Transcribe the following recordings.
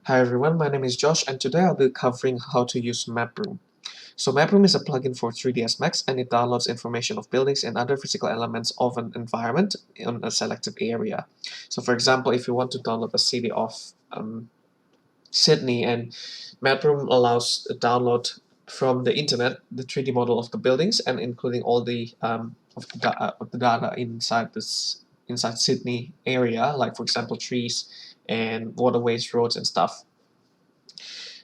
Hi everyone, my name is Josh and today I'll be covering how to use Maproom. So Maproom is a plugin for 3ds Max and it downloads information of buildings and other physical elements of an environment in a selected area. So for example, if you want to download a city of Sydney, and Maproom allows a download from the internet the 3D model of the buildings and including all the of the data inside Sydney area, like for example trees and waterways, roads and stuff.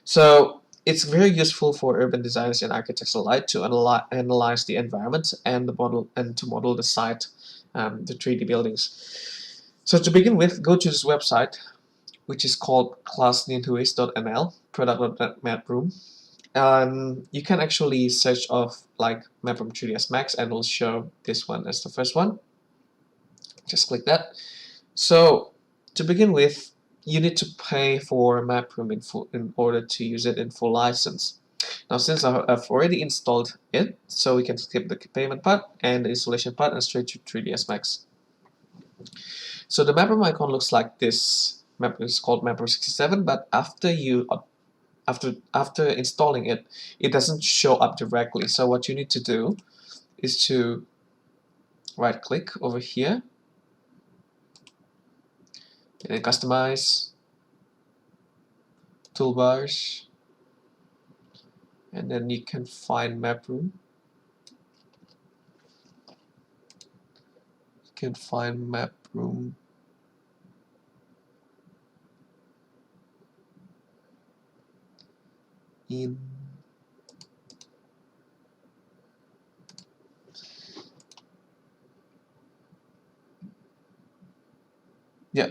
So it's very useful for urban designers and architects alike to analyze the environment and to model the site, the 3D buildings. So to begin with, go to this website, which is called classninhuis.nl, product.maproom. You can actually search of like Maproom 3ds Max and it'll show this one as the first one. Just click that. So to begin with, you need to pay for Maproom in order to use it in full license. Now since I've already installed it, so we can skip the payment part and the installation part and straight to 3ds Max. So the Maproom icon looks like this. It's called Maproom 67, but after installing it, it doesn't show up directly. So what you need to do is to right click over here and then customize, toolbars, and then you can find Maproom. You can find Maproom in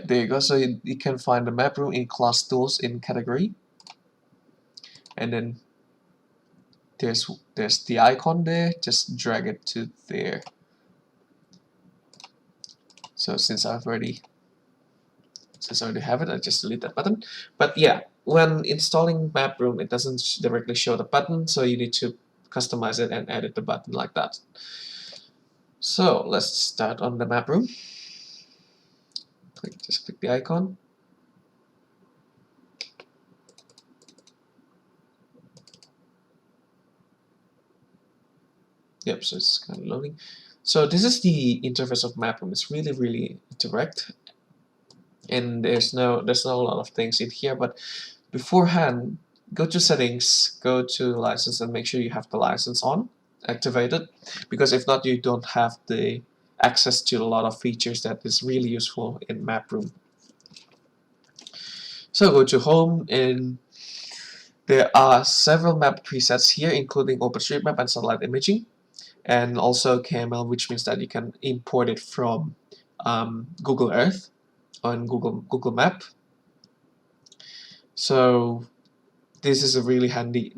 there you go. So you can find the Maproom in class tools in category, and then there's the icon there. Just drag it to there. So since I already have it, I just delete that button. But yeah, when installing Maproom, it doesn't directly show the button, so you need to customize it and edit the button like that. So let's start on the Maproom. Just click the icon. Yep, so it's kind of loading. So this is the interface of Maproom. It's really direct, and there's not a lot of things in here. But beforehand, go to settings, go to license, and make sure you have the license on activated, because if not, you don't have the access to a lot of features that is really useful in Maproom. So go to home, and there are several map presets here, including OpenStreetMap and satellite imaging, and also KML, which means that you can import it from Google Earth on Google Map. So this is a really handy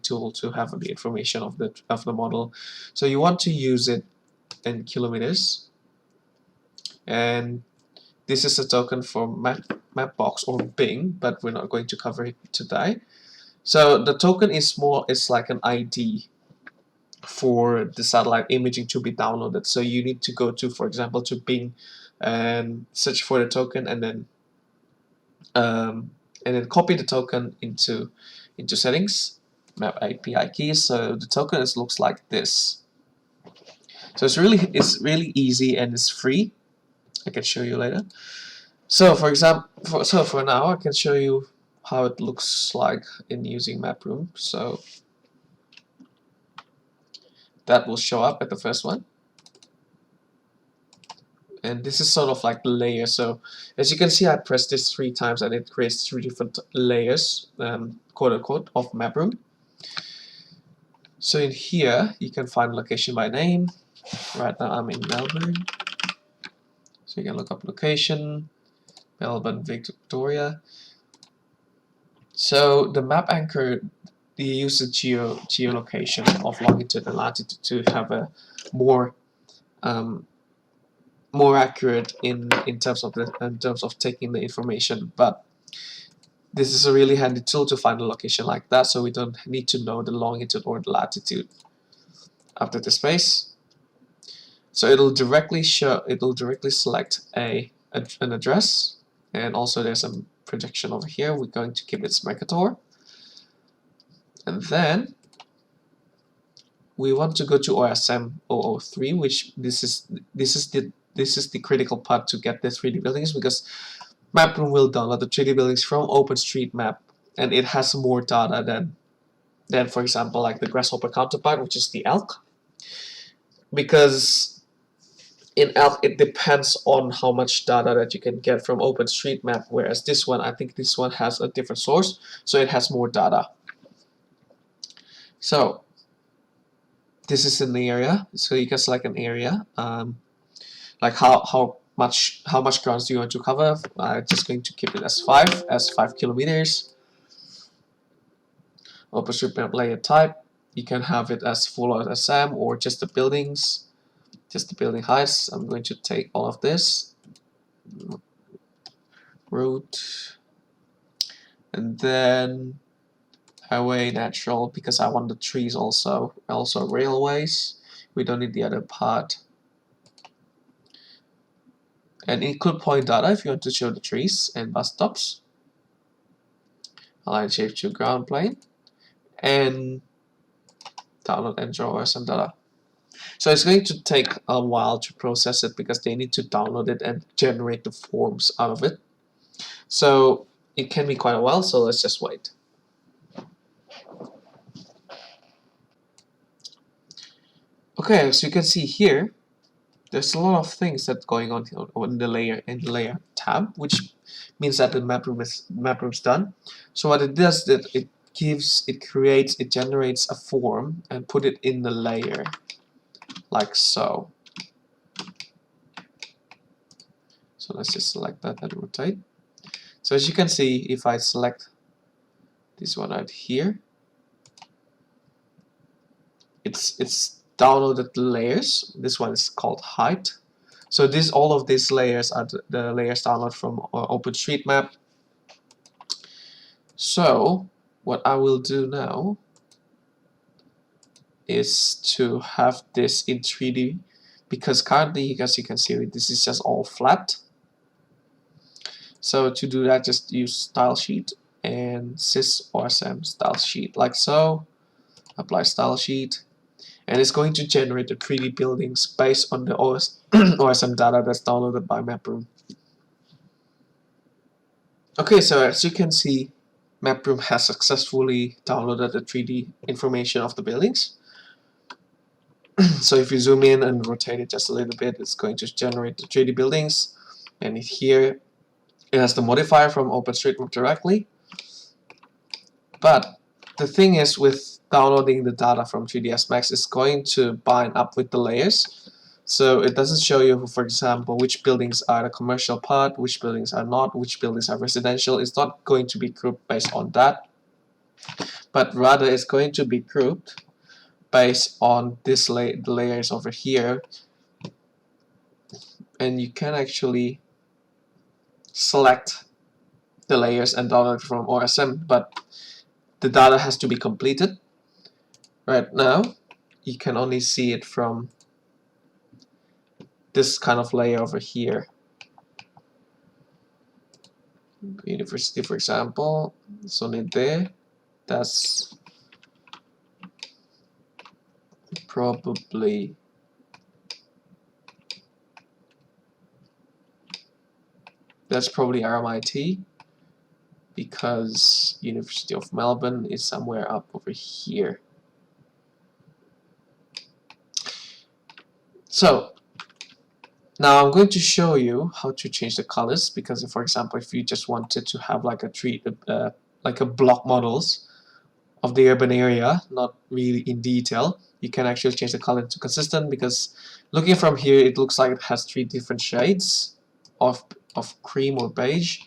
tool to have the information of the model. So you want to use it in kilometers, and this is a token for Mapbox or Bing, but we're not going to cover it today. So the token is like an ID for the satellite imaging to be downloaded. So you need to go to, for example, to Bing and search for the token, and then copy the token into settings, map API keys. So the token looks like this. So it's really easy and it's free. I can show you later. So for example, for now I can show you how it looks like in using Maproom. So that will show up at the first one. And this is sort of like the layer. So as you can see, I pressed this 3 times and it creates 3 different layers, quote unquote, of Maproom. So in here, you can find location by name. Right now I'm in Melbourne. So you can look up location, Melbourne, Victoria. So the map anchor, they use the geolocation of longitude and latitude to have a more accurate in terms of taking the information. But this is a really handy tool to find a location like that, so we don't need to know the longitude or the latitude. After the space, so it'll directly select an address, and also there's some projection over here. We're going to give it Mercator, and then we want to go to OSM 003, which this is the critical part to get the 3D buildings, because Maproom will download the 3D buildings from OpenStreetMap, and it has more data than for example like the Grasshopper counterpart, which is the elk, because in elk it depends on how much data that you can get from OpenStreetMap, whereas this one, I think this one has a different source, so it has more data. So this is an area, so you can select an area, like how much grounds do you want to cover. I'm just going to keep it as 5 kilometers. OpenStreetMap layer type, you can have it as full OSM or just the buildings, just the building heights. I'm going to take all of this, route, and then highway natural, because I want the trees also railways. We don't need the other part. And include point data if you want to show the trees and bus stops. Align shape to ground plane, and download and draw some data. So it's going to take a while to process it because they need to download it and generate the forms out of it. So it can be quite a while, so let's just wait. Okay, as you can see here, there's a lot of things that's going on in the layer tab, which means that the Maproom's done. So what it does, that it generates a form and put it in the layer, like so. So let's just select that and rotate. So as you can see, if I select this one right here, it's downloaded the layers. This one is called height. So all of these layers are the layers downloaded from OpenStreetMap. So what I will do now is to have this in 3D, because currently, as you can see, this is just all flat. So to do that, just use style sheet and sys OSM style sheet, like so. Apply style sheet, and it's going to generate the 3D buildings based on the OSM data that's downloaded by Maproom. Okay, so as you can see, Maproom has successfully downloaded the 3D information of the buildings. So if you zoom in and rotate it just a little bit, it's going to generate the 3D buildings. And here it has the modifier from OpenStreetMap directly. But the thing is, with downloading the data from 3ds Max, is going to bind up with the layers. So it doesn't show you, for example, which buildings are the commercial part, which buildings are not, which buildings are residential. It's not going to be grouped based on that, but rather it's going to be grouped based on the layers over here. And you can actually select the layers and download from OSM, but the data has to be completed. Right now, you can only see it from this kind of layer over here. University, for example, it's only there. That's probably RMIT, because University of Melbourne is somewhere up over here. So now I'm going to show you how to change the colors, because for example, if you just wanted to have like a block models of the urban area, not really in detail, you can actually change the color to consistent, because looking from here, it looks like it has 3 different shades of cream or beige.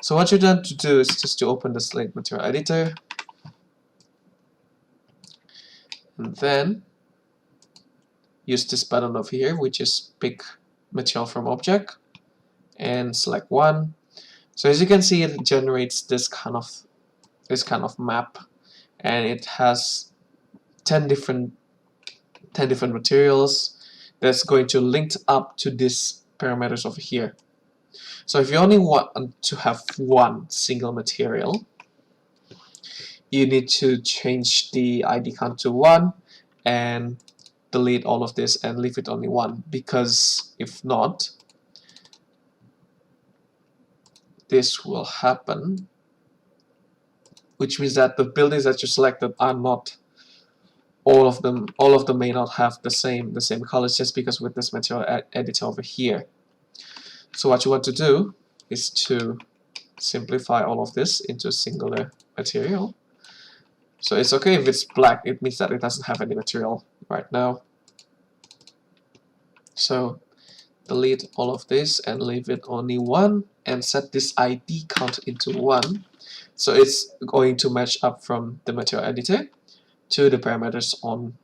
So what you're going to do is just to open the Slate Material Editor, and then use this button over here, which is pick material from object, and select one. So as you can see, it generates this kind of map, and it has 10 different materials that's going to link up to these parameters over here. So if you only want to have one single material, you need to change the ID count to 1 and delete all of this and leave it only 1, because if not, this will happen, which means that the buildings that you selected are not all of them may not have the same colors, just because with this material editor over here. So what you want to do is to simplify all of this into a singular material. So it's okay if it's black, it means that it doesn't have any material right now. So delete all of this and leave it only 1 and set this ID count into 1. So it's going to match up from the material editor to the parameters on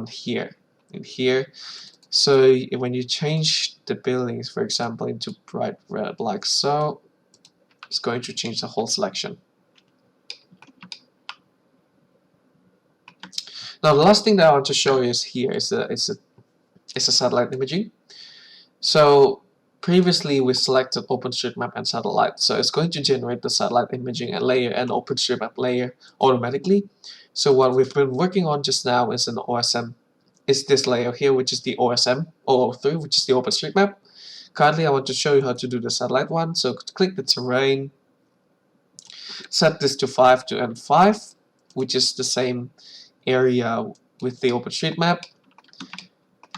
here, in here. So when you change the buildings, for example, into bright red like so, it's going to change the whole selection. Now the last thing that I want to show you is here is a satellite imaging. So previously we selected OpenStreetMap and satellite, so it's going to generate the satellite imaging and layer and OpenStreetMap layer automatically. So what we've been working on just now is an OSM, is this layer here, which is the OSM 003, which is the OpenStreetMap. Currently I want to show you how to do the satellite one. So click the terrain, set this to 5 to N5, which is the same area with the OpenStreetMap,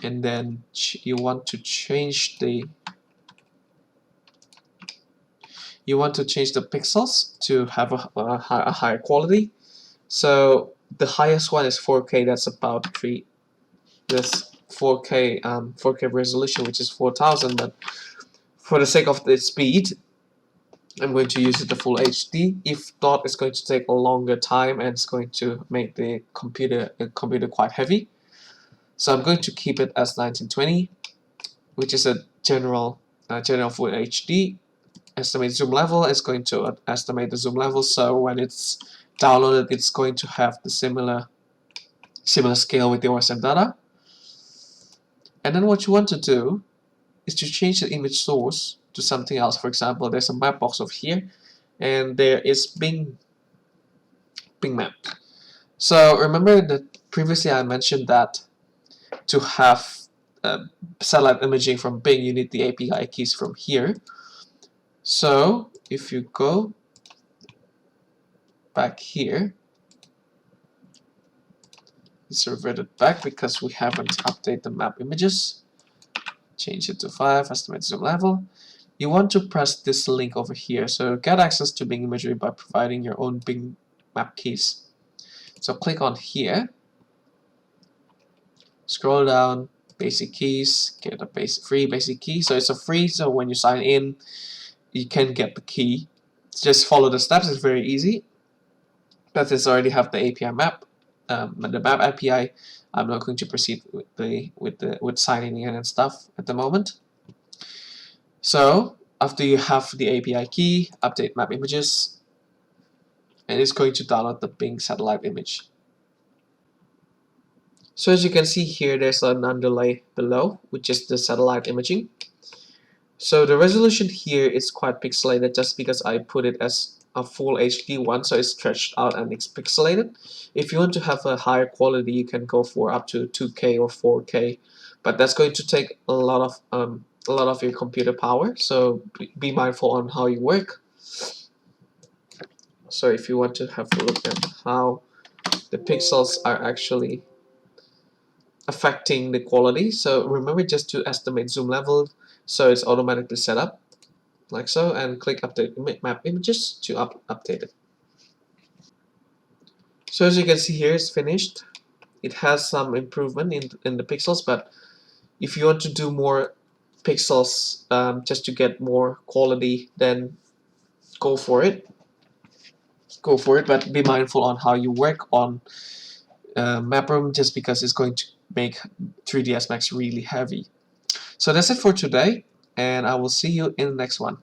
and then you want to change the pixels to have a higher quality. So the highest one is 4K, that's about this 4K resolution, which is 4000, but for the sake of the speed, I'm going to use it the full HD. If not, it's going to take a longer time and it's going to make the computer quite heavy. So I'm going to keep it as 1920, which is a general full HD. Estimate zoom level is going to estimate the zoom level, so when it's downloaded, it's going to have the similar scale with the OSM data. And then what you want to do is to change the image source to something else. For example, there's a map box over here, and there is Bing map. So remember that previously I mentioned that to have satellite imaging from Bing, you need the API keys from here. So if you go back here, it's reverted back because we haven't updated the map images. Change it to 5, estimate zoom level. You want to press this link over here. So get access to Bing imagery by providing your own Bing map keys. So click on here, scroll down, basic keys, get a free basic key. So it's a free, so when you sign in, you can get the key. Just follow the steps, it's very easy. But it's already have the API map, the map API. I'm not going to proceed with signing in and stuff at the moment. So after you have the API key, update map images, and it's going to download the Bing satellite image. So as you can see here, there's an underlay below, which is the satellite imaging. So the resolution here is quite pixelated just because I put it as a full HD one, so it's stretched out and it's pixelated. If you want to have a higher quality, you can go for up to 2K or 4K, but that's going to take a lot of your computer power, so be mindful on how you work. So if you want to have a look at how the pixels are actually affecting the quality, so remember just to estimate zoom level, so it's automatically set up like so, and click update map images to update it. So as you can see here, it's finished. It has some improvement in the pixels, but if you want to do more pixels just to get more quality, then go for it, but be mindful on how you work on Maproom, just because it's going to make 3ds Max really heavy. So that's it for today, and I will see you in the next one.